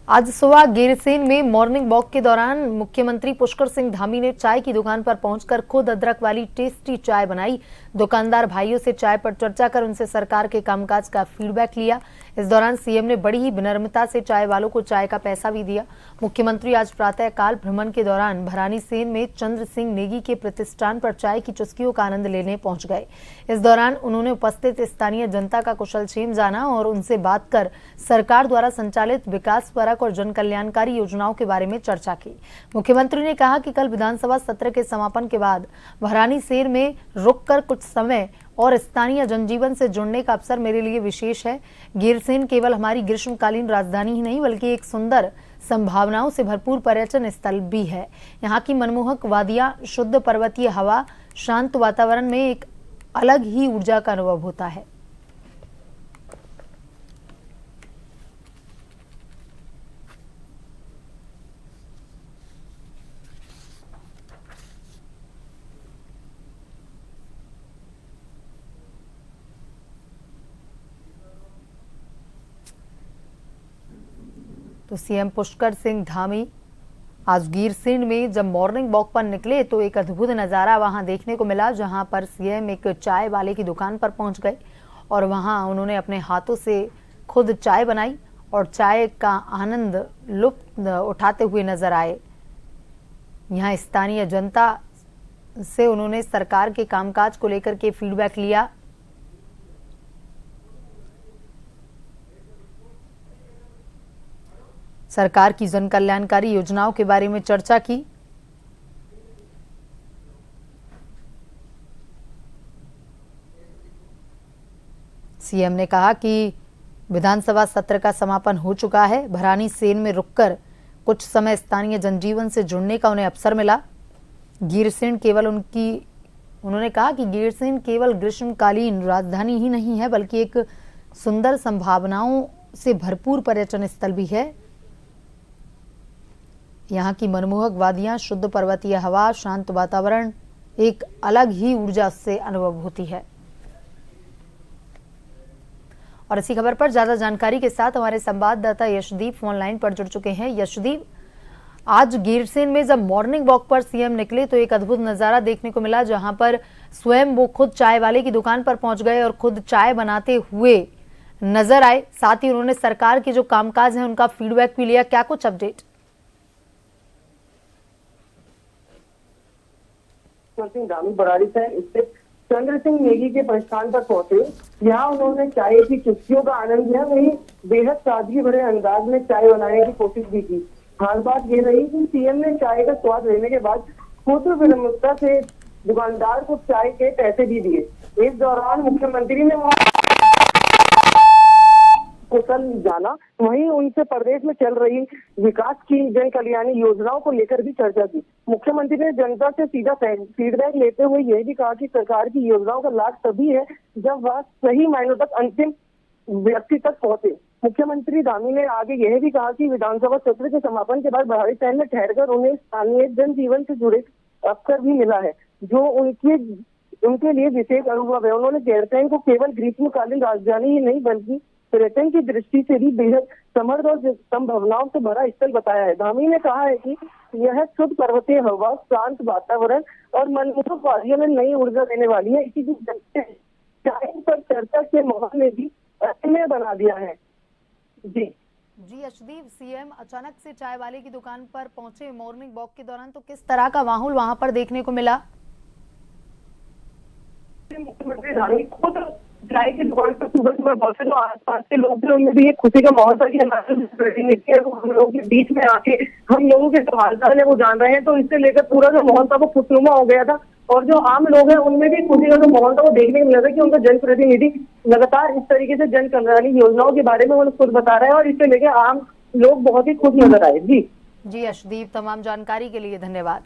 आज सुबह गैरसैंण में मॉर्निंग वॉक के दौरान मुख्यमंत्री पुष्कर सिंह धामी ने चाय की दुकान पर पहुंचकर खुद अदरक वाली टेस्टी चाय बनाई। दुकानदार भाइयों से चाय पर चर्चा कर उनसे सरकार के कामकाज का फीडबैक लिया। इस दौरान सीएम ने बड़ी ही विनम्रता से चाय वालों को चाय का पैसा भी दिया। मुख्यमंत्री आज प्रातःकाल भ्रमण के दौरान भरानीसैंण में चंद्र सिंह नेगी के प्रतिष्ठान पर चाय की चुस्कियों का आनंद लेने पहुंच गए। इस दौरान उन्होंने उपस्थित स्थानीय जनता का कुशलक्षेम जाना और उनसे बात कर सरकार द्वारा संचालित विकासपरक और जन कल्याणकारी योजनाओं के बारे में चर्चा की। मुख्यमंत्री ने कहा कि कल विधानसभा सत्र के समापन के बाद भरानीसैंण में रुककर कुछ समय और स्थानीय जनजीवन से जुड़ने का अवसर मेरे लिए विशेष है। गैरसैंण केवल हमारी ग्रीष्मकालीन राजधानी ही नहीं बल्कि एक सुंदर संभावनाओं से भरपूर पर्यटन स्थल भी है। यहाँ की मनमोहक वादियां, शुद्ध पर्वतीय हवा, शांत वातावरण में एक अलग ही ऊर्जा का अनुभव होता है। तो सीएम पुष्कर सिंह धामी आज गैरसैंण में जब मॉर्निंग वॉक पर निकले तो एक अद्भुत नज़ारा वहां देखने को मिला, जहां पर सीएम एक चाय वाले की दुकान पर पहुंच गए और वहां उन्होंने अपने हाथों से खुद चाय बनाई और चाय का आनंद लुत्फ उठाते हुए नजर आए। यहां स्थानीय जनता से उन्होंने सरकार के कामकाज को लेकर के फीडबैक लिया। सरकार की जन कल्याणकारी योजनाओं के बारे में चर्चा की। सीएम ने कहा कि विधानसभा सत्र का समापन हो चुका है। भरानीसैंण में रुककर कुछ समय स्थानीय जनजीवन से जुड़ने का उन्हें अवसर मिला। गैरसैंण केवल उन्होंने कहा कि गैरसैंण केवल ग्रीष्मकालीन राजधानी ही नहीं है बल्कि एक सुंदर संभावनाओं से भरपूर पर्यटन स्थल भी है। यहाँ की मनमोहक वादियां, शुद्ध पर्वतीय हवा, शांत वातावरण, एक अलग ही ऊर्जा से अनुभव होती है। और इसी खबर पर ज्यादा जानकारी के साथ हमारे संवाददाता यशदीप ऑनलाइन पर जुड़ चुके हैं। यशदीप, आज गैरसैंण में जब मॉर्निंग वॉक पर सीएम निकले तो एक अद्भुत नजारा देखने को मिला, जहां पर स्वयं वो खुद चाय वाले की दुकान पर पहुंच गए और खुद चाय बनाते हुए नजर आए। साथ ही उन्होंने सरकार के जो कामकाज है उनका फीडबैक भी लिया। क्या कुछ अपडेट? सिंह धामी भरानीसैंण स्थित चंद्र सिंह नेगी के प्रतिष्ठान पर पहुंचे। यहाँ उन्होंने चाय की चुस्कियों का आनंद लिया, वहीं बेहद सादगी भरे अंदाज में चाय बनाने की कोशिश भी की। खास बात ये रही कि सीएम ने चाय का स्वाद लेने के बाद खुद विनम्रता से दुकानदार को चाय के पैसे भी दिए। इस दौरान मुख्यमंत्री ने कुशल जाना, वहीं उनसे प्रदेश में चल रही विकास की जन कल्याणी योजनाओं को लेकर भी चर्चा की। मुख्यमंत्री ने जनता से सीधा फीडबैक लेते हुए यह भी कहा कि सरकार की योजनाओं का लाभ तभी है जब वह सही मायनों तक अंतिम व्यक्ति तक पहुंचे। मुख्यमंत्री धामी ने आगे यह भी कहा कि विधानसभा सत्र के समापन के बाद भरानीसैंण में ठहरकर उन्हें स्थानीय जनजीवन से जुड़े अवसर भी मिला है, जो उनके लिए विशेष अनुभव है। उन्होंने गैरसैंण को केवल ग्रीष्मकालीन राजधानी ही नहीं बल्कि पर्यटन की दृष्टि से भी बेहद समृद्ध और संभावनाओं से भरा स्थल बताया है। धामी ने कहा है कि यह शुद्ध पर्वतीय हवा, शांत वातावरण और मनमोहक वादियों में नई ऊर्जा देने वाली है। इसी चाय पर चर्चा के माहौल में भी अहमियत बना दिया है। जी यशदीप, सीएम अचानक से चाय वाले की दुकान पर पहुंचे मॉर्निंग वॉक के दौरान, तो किस तरह का माहौल वहां पर देखने को मिला? मुख्यमंत्री धामी खुद चाय की दुकान पर सुबह सुबह बहुत से जो आसपास के लोग थे उनमें भी एक खुशी का माहौल था कि हमारे प्रतिनिधि है वो हम लोगों के बीच में आके हम लोगों के जो हालचाल है वो जान रहे हैं। तो इससे लेकर पूरा जो माहौल था वो खुशनुमा हो गया था और जो आम लोग हैं उनमें भी खुशी का जो माहौल था वो देखने को मिला था कि उनका जनप्रतिनिधि लगातार इस तरीके से जन कल्याणी योजनाओं के बारे में वो खुद बता रहे हैं और इससे लेकर आम लोग बहुत ही खुश नजर आए। जी यशदीप, तमाम जानकारी के लिए धन्यवाद।